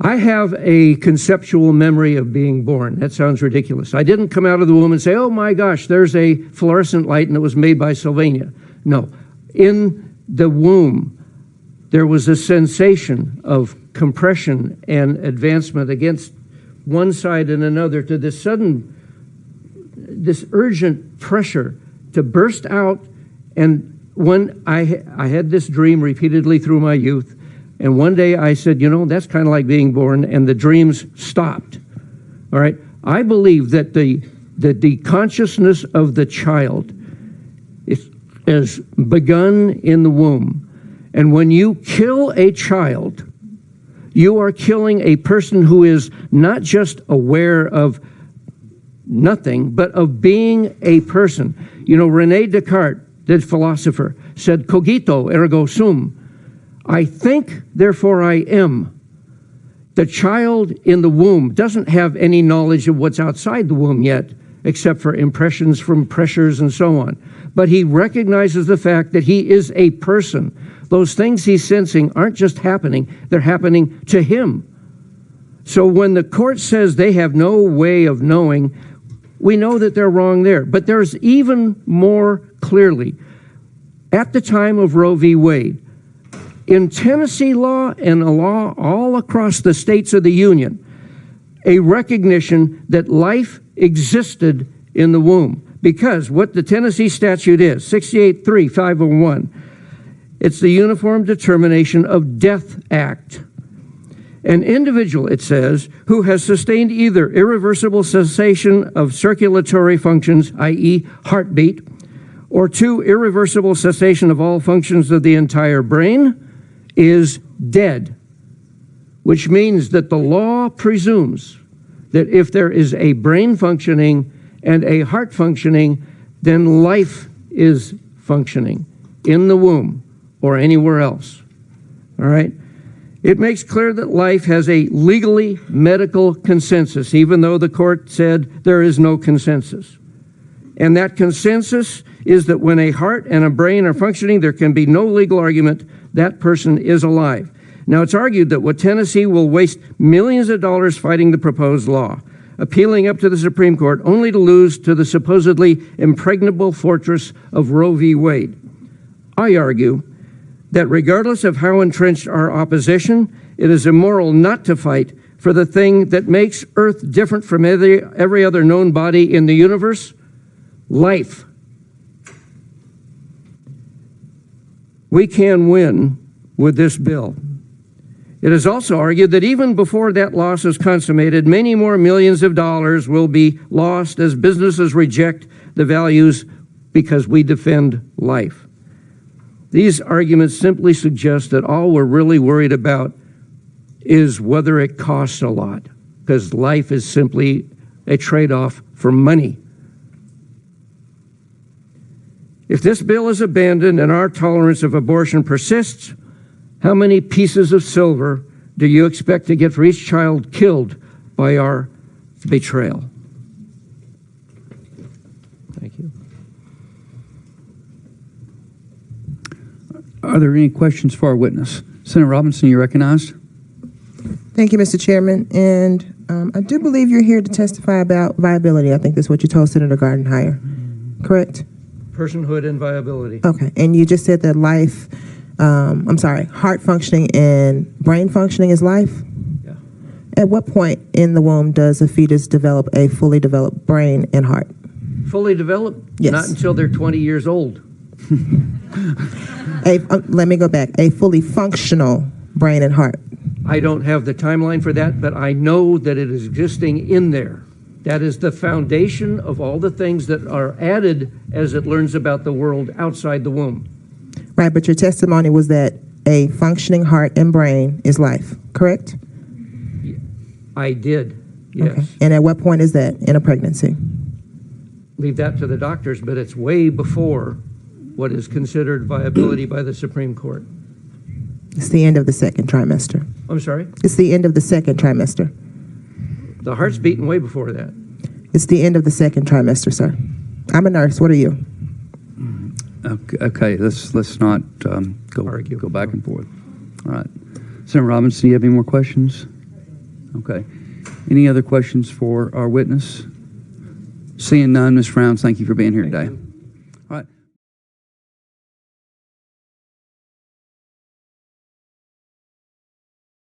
I have a conceptual memory of being born. That sounds ridiculous. I didn't come out of the womb and say, oh my gosh, there's a fluorescent light and it was made by Sylvania. No. In the womb, there was a sensation of compression and advancement against one side and another to this urgent pressure to burst out. And when I had this dream repeatedly through my youth, and one day I said, you know, that's kind of like being born, and the dreams stopped. All right? I believe that the consciousness of the child is begun in the womb. And when you kill a child, you are killing a person who is not just aware of nothing, but of being a person. You know, René Descartes, the philosopher, said, cogito ergo sum. I think, therefore I am. The child in the womb doesn't have any knowledge of what's outside the womb yet, except for impressions from pressures and so on. But he recognizes the fact that he is a person. Those things he's sensing aren't just happening, they're happening to him. So when the court says they have no way of knowing, we know that they're wrong there. But there's even more clearly, at the time of Roe v. Wade, in Tennessee law and a law all across the states of the Union, a recognition that life existed in the womb. Because what the Tennessee statute is, 68.3.501, it's the Uniform Determination of Death Act. An individual, it says, who has sustained either irreversible cessation of circulatory functions, i.e. heartbeat, or 2, irreversible cessation of all functions of the entire brain, is dead, which means that the law presumes that if there is a brain functioning and a heart functioning, then life is functioning in the womb or anywhere else. All right? It makes clear that life has a legally medical consensus, even though the court said there is no consensus. And that consensus is that when a heart and a brain are functioning, there can be no legal argument that person is alive. Now, it's argued that what Tennessee will waste millions of dollars fighting the proposed law, appealing up to the Supreme Court, only to lose to the supposedly impregnable fortress of Roe v. Wade. I argue that regardless of how entrenched our opposition, it is immoral not to fight for the thing that makes Earth different from every other known body in the universe, life. We can win with this bill. It is also argued that even before that loss is consummated, many more millions of dollars will be lost as businesses reject the values because we defend life. These arguments simply suggest that all we're really worried about is whether it costs a lot, because life is simply a trade-off for money. If this bill is abandoned and our tolerance of abortion persists, how many pieces of silver do you expect to get for each child killed by our betrayal? Thank you. Are there any questions for our witness? Senator Robinson, you're recognized. Thank you, Mr. Chairman. And I do believe you're here to testify about viability. I think that's what you told Senator Gardenhire, correct? Personhood and viability. Okay, and you just said that life, heart functioning and brain functioning is life? Yeah. At what point in the womb does a fetus develop a fully developed brain and heart? Fully developed? Yes. Not until they're 20 years old. Let me go back. A fully functional brain and heart. I don't have the timeline for that, but I know that it is existing in there. That is the foundation of all the things that are added as it learns about the world outside the womb. Right, but your testimony was that a functioning heart and brain is life, correct? I did, yes. Okay. And at what point is that in a pregnancy? Leave that to the doctors, but it's way before what is considered viability by the Supreme Court. It's the end of the second trimester. I'm sorry? It's the end of the second trimester. The heart's beating way before that. It's the end of the second trimester, sir. I'm a nurse. What are you? Okay, let's not go Argue. back and forth. All right. Senator Robinson, do you have any more questions? Okay. Any other questions for our witness? Seeing none, Ms. Frowns, thank you for being here today.